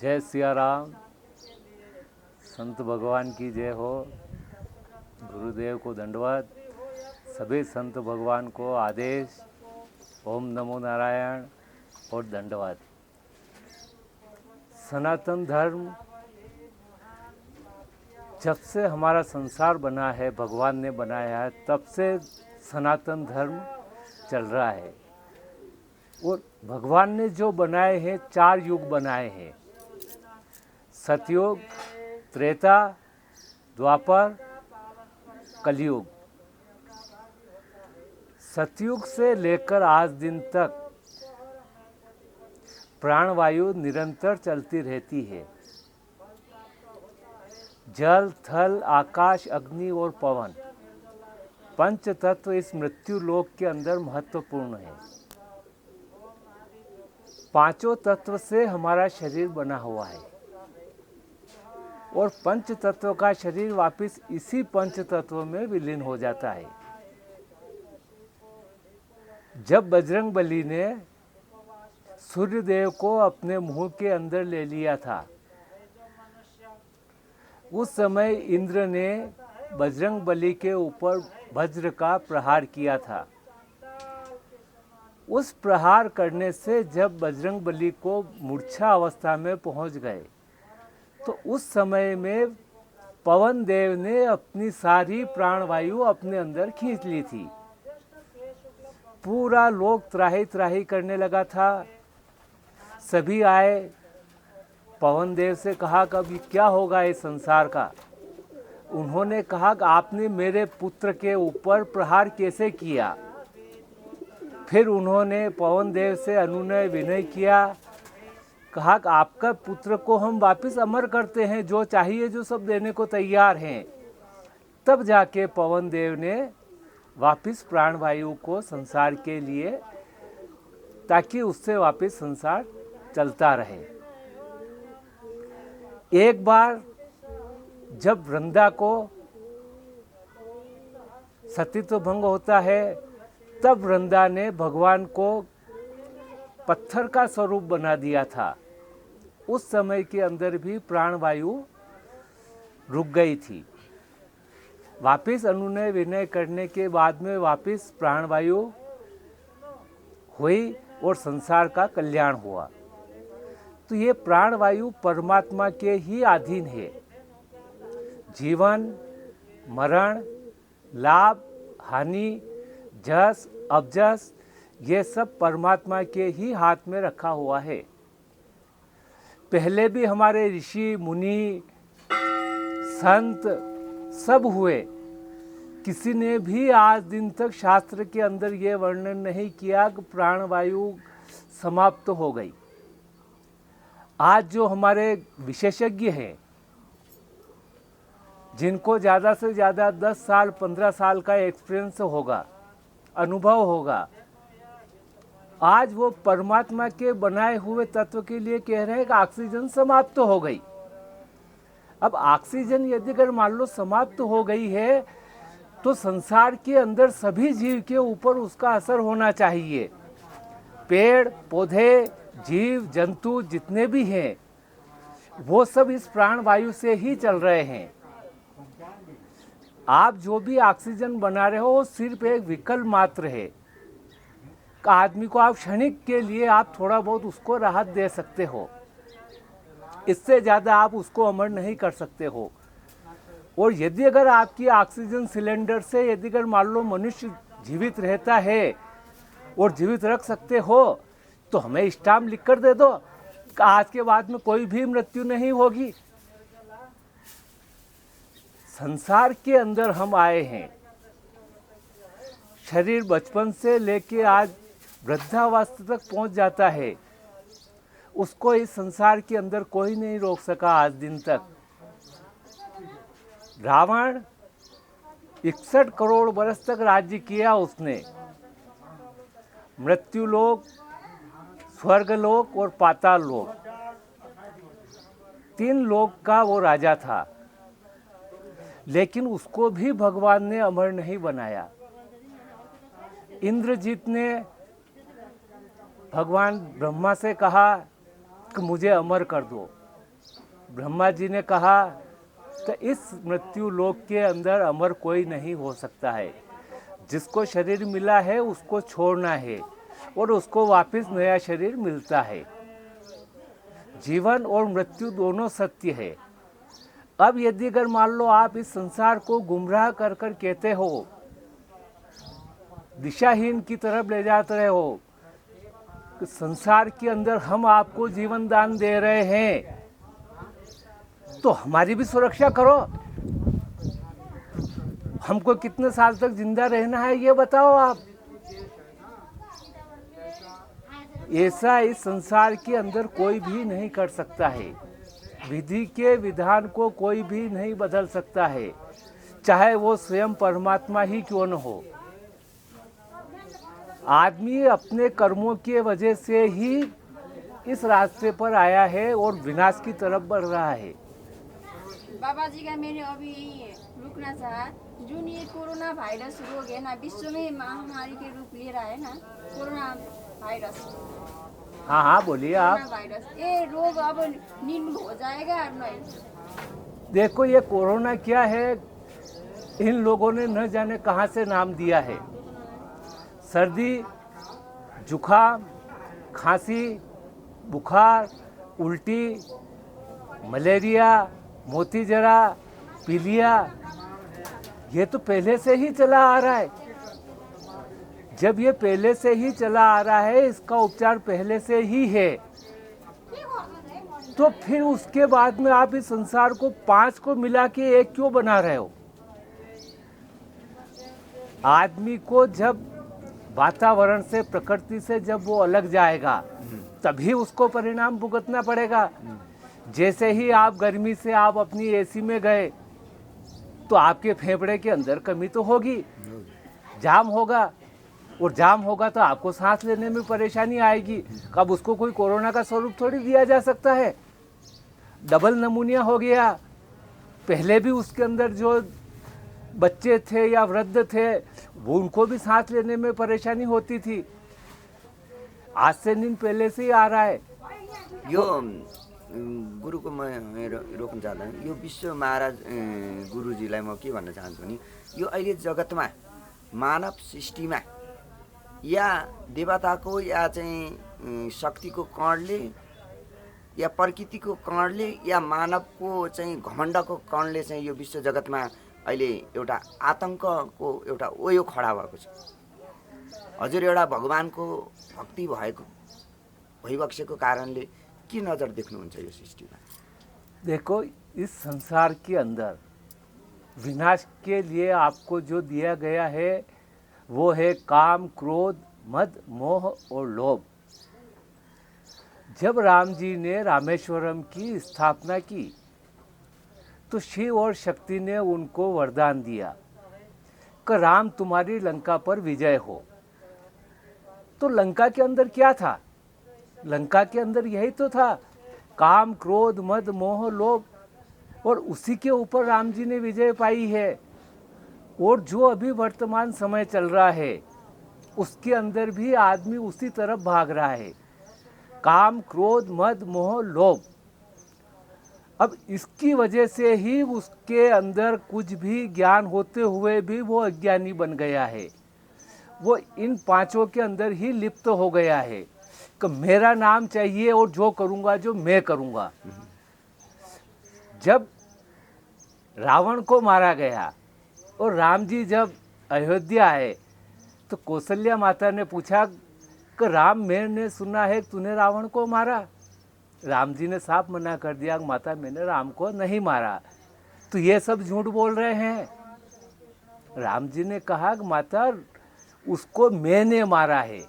जय सिया राम। संत भगवान की जय हो। गुरुदेव को दंडवत। सभी संत भगवान को आदेश। ओम नमो नारायण और दंडवत। सनातन धर्म जब से हमारा संसार बना है, भगवान ने बनाया है, तब से सनातन धर्म चल रहा है। और भगवान ने जो बनाए हैं, 4 युग बनाए हैं: सतयुग, त्रेता, द्वापर, कलयुग। सतयुग से लेकर आज दिन तक प्राणवायु निरंतर चलती रहती है। जल, थल, आकाश, अग्नि और पवन, 5 तत्व इस मृत्यु लोक के अंदर महत्वपूर्ण है। 5 तत्व से हमारा शरीर बना हुआ है और 5 तत्व का शरीर वापस इसी 5 तत्व में विलीन हो जाता है। जब बजरंगबली ने सूर्यदेव को अपने मुंह के अंदर ले लिया था, उस समय इंद्र ने बजरंगबली के ऊपर वज्र का प्रहार किया था। उस प्रहार करने से जब बजरंगबली को मूर्छा अवस्था में पहुंच गए, तो उस समय में पवन देव ने अपनी सारी प्राणवायु अपने अंदर खींच ली थी। पूरा लोक त्राही त्राही करने लगा था। सभी आए, पवन देव से कहा कि अब क्या होगा इस संसार का। उन्होंने कहा कि आपने मेरे पुत्र के ऊपर प्रहार कैसे किया। फिर उन्होंने पवन देव से अनुनय विनय किया, कहा कि आपका पुत्र को हम वापस अमर करते हैं, जो चाहिए जो सब देने को तैयार हैं। तब जाके पवन देव ने वापस प्राणवायु को संसार के लिए, ताकि उससे वापस संसार चलता रहे। एक बार जब वृंदा को सतीत्व भंग होता है, तब वृंदा ने भगवान को पत्थर का स्वरूप बना दिया था। उस समय के अंदर भी प्राणवायु रुक गई थी। वापस अनुनय विनय करने के बाद में वापस प्राणवायु हुई और संसार का कल्याण हुआ। तो ये प्राणवायु परमात्मा के ही अधीन है। जीवन, मरण, लाभ, हानि, जस, अबजस, ये सब परमात्मा के ही हाथ में रखा हुआ है। पहले भी हमारे ऋषि मुनि संत सब हुए, किसी ने भी आज दिन तक शास्त्र के अंदर ये वर्णन नहीं किया कि प्राणवायु समाप्त हो गई। आज जो हमारे विशेषज्ञ हैं, जिनको ज़्यादा से ज़्यादा 10 साल 15 साल का एक्सपीरियंस होगा, अनुभव होगा, आज वो परमात्मा के बनाए हुए तत्व के लिए कह रहे हैं कि ऑक्सीजन समाप्त हो गई। अब ऑक्सीजन यदि अगर मान लो समाप्त हो गई है, तो संसार के अंदर सभी जीव के ऊपर उसका असर होना चाहिए। पेड़ पौधे, जीव जंतु जितने भी हैं, वो सब इस प्राणवायु से ही चल रहे हैं। आप जो भी ऑक्सीजन बना रहे हो, वो सिर्फ एक विकल्प मात्र है। आदमी को आप क्षणिक के लिए आप थोड़ा बहुत उसको राहत दे सकते हो, इससे ज़्यादा आप उसको अमर नहीं कर सकते हो। और यदि अगर आपकी ऑक्सीजन सिलेंडर से यदि अगर मान लो मनुष्य जीवित रहता है और जीवित रख सकते हो, तो हमें स्टाम्प लिख कर दे दो कि आज के बाद में कोई भी मृत्यु नहीं होगी। संसार के अंदर हम आए हैं, शरीर बचपन से लेके आज वृद्धावस्था तक पहुंच जाता है। उसको इस संसार के अंदर कोई नहीं रोक सका आज दिन तक। रावण 61 करोड़ वर्ष तक राज्य किया उसने। मृत्युलोक, स्वर्गलोक और पाताल लोक, 3 लोक का वो राजा था। लेकिन उसको भी भगवान ने अमर नहीं बनाया। इंद्रजीत ने भगवान ब्रह्मा से कहा कि मुझे अमर कर दो। ब्रह्मा जी ने कहा कि इस मृत्यु लोक के अंदर अमर कोई नहीं हो सकता है। जिसको शरीर मिला है उसको छोड़ना है और उसको वापस नया शरीर मिलता है। जीवन और मृत्यु दोनों सत्य है। अब यदि अगर मान लो आप इस संसार को गुमराह कर कर कहते हो, दिशाहीन की तरफ ले जाते रहे हो कि संसार के अंदर हम आपको जीवन दान दे रहे हैं, तो हमारी भी सुरक्षा करो। हमको कितने साल तक जिंदा रहना है ये बताओ आप। ऐसा इस संसार के अंदर कोई भी नहीं कर सकता है। विधि के विधान को कोई भी नहीं बदल सकता है, चाहे वो स्वयं परमात्मा ही क्यों न हो। आदमी अपने कर्मों की वजह से ही इस रास्ते पर आया है और विनाश की तरफ बढ़ रहा है। बाबा जी का मैंने अभी रुकना चाहा, जुन ये कोरोना वायरस रोग है ना, विश्व में महामारी के रूप ले रहा है ना, कोरोना वायरस। हाँ हाँ बोलिए आप। कोरोना वायरस ये रोग अब निर्मूल हो जाएगा नहीं? देखो ये कोरोना क्या है, इन लोगों ने न जाने कहाँ से नाम दिया है। सर्दी, जुखाम, खांसी, बुखार, उल्टी, मलेरिया, मोती जरा, पीलिया, ये तो पहले से ही चला आ रहा है। जब ये पहले से ही चला आ रहा है, इसका उपचार पहले से ही है, तो फिर उसके बाद में आप इस संसार को 5 को मिला के 1 क्यों बना रहे हो? आदमी को जब वातावरण से, प्रकृति से जब वो अलग जाएगा तभी उसको परिणाम भुगतना पड़ेगा। जैसे ही आप गर्मी से आप अपनी एसी में गए तो आपके फेफड़े के अंदर कमी तो होगी, जाम होगा, और जाम होगा तो आपको सांस लेने में परेशानी आएगी। कब उसको कोई कोरोना का स्वरूप थोड़ी दिया जा सकता है। डबल नमूनिया हो गया। पहले भी उसके अंदर जो बच्चे थे या वृद्ध थे वो उनको भी सांस लेने में परेशानी होती थी। आज से दिन पहले से ही आ रहा है। यो गुरुको म रोक्न चाहँदैन। यो विश्व महाराज गुरुजीलाई म के भन्न चाहन्छु भने यो अहिले जगतमा मानव सृष्टिमा या देवताको या चाहिँ शक्तिको कणले या प्रकृतिको कणले या मानवको चाहिँ घमण्डको कणले चाहिँ यो विश्व जगतमा अहिले एउटा आतंकको एउटा ओयो खडा भएको छ। हजुर एउटा भगवानको भक्ति भएको भइबक्सेको कारणले के नजर देख्नुहुन्छ यो सृष्टिमा? देखो इस संसार के अंदर विनाश के लिए आपको जो दिया गया है वो है काम, क्रोध, मद, मोह और लोभ। जब राम जी ने रामेश्वरम की स्थापना की तो शिव और शक्ति ने उनको वरदान दिया कि राम तुम्हारी लंका पर विजय हो। तो लंका के अंदर क्या था? लंका के अंदर यही तो था, काम, क्रोध, मद, मोह, लोभ, और उसी के ऊपर राम जी ने विजय पाई है। और जो अभी वर्तमान समय चल रहा है उसके अंदर भी आदमी उसी तरफ भाग रहा है, काम, क्रोध, मद, मोह, लोभ। अब इसकी वजह से ही उसके अंदर कुछ भी ज्ञान होते हुए भी वो अज्ञानी बन गया है। वो इन 5 के अंदर ही लिप्त हो गया है कि मेरा नाम चाहिए और जो करूँगा जो मैं करूँगा। जब रावण को मारा गया और राम जी जब अयोध्या आए तो कौशल्या माता ने पूछा कि राम, मैंने सुना है तूने रावण को मारा। राम जी ने साफ मना कर दिया, माता मैंने राम को नहीं मारा, तो ये सब झूठ बोल रहे हैं। राम जी ने कहा कि माता उसको मैंने मारा है।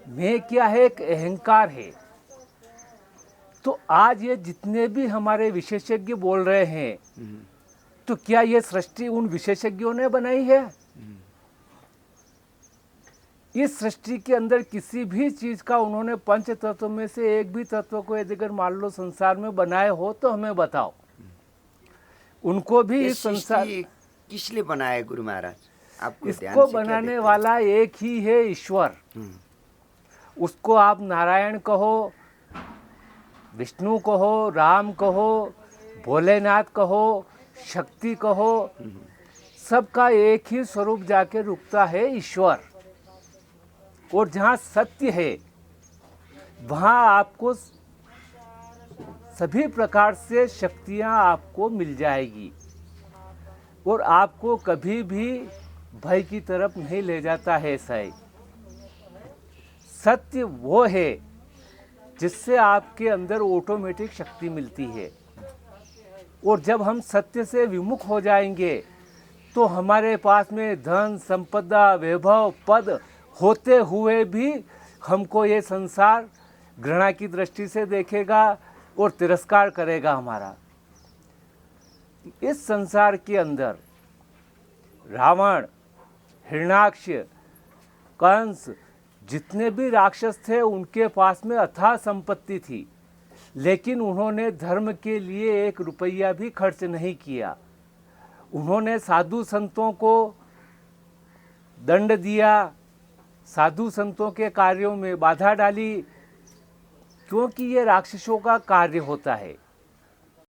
मैं क्या है? एक अहंकार है। तो आज ये जितने भी हमारे विशेषज्ञ बोल रहे हैं, तो क्या ये सृष्टि उन विशेषज्ञों ने बनाई है? इस सृष्टि के अंदर किसी भी चीज का उन्होंने 5 तत्व में से एक भी तत्व को यदि अगर मान लो संसार में बनाए हो तो हमें बताओ। उनको भी इस संसार किसने बनाया गुरु महाराज? आपको इसको बनाने वाला एक ही है, ईश्वर। उसको आप नारायण कहो विष्णु कहो, राम कहो, भोलेनाथ कहो, शक्ति कहो, सबका एक ही स्वरूप जाके रुकता है ईश्वर। और जहाँ सत्य है वहाँ आपको सभी प्रकार से शक्तियाँ आपको मिल जाएगी और आपको कभी भी भय की तरफ नहीं ले जाता है। सही सत्य वो है जिससे आपके अंदर ऑटोमेटिक शक्ति मिलती है। और जब हम सत्य से विमुख हो जाएंगे तो हमारे पास में धन, संपदा, वैभव, पद होते हुए भी हमको ये संसार घृणा की दृष्टि से देखेगा और तिरस्कार करेगा हमारा। इस संसार के अंदर रावण, हिरण्याक्ष, कंस, जितने भी राक्षस थे उनके पास में अथाह संपत्ति थी, लेकिन उन्होंने धर्म के लिए 1 रुपया भी खर्च नहीं किया। उन्होंने साधु संतों को दंड दिया, साधु संतों के कार्यों में बाधा डाली, क्योंकि ये राक्षसों का कार्य होता है।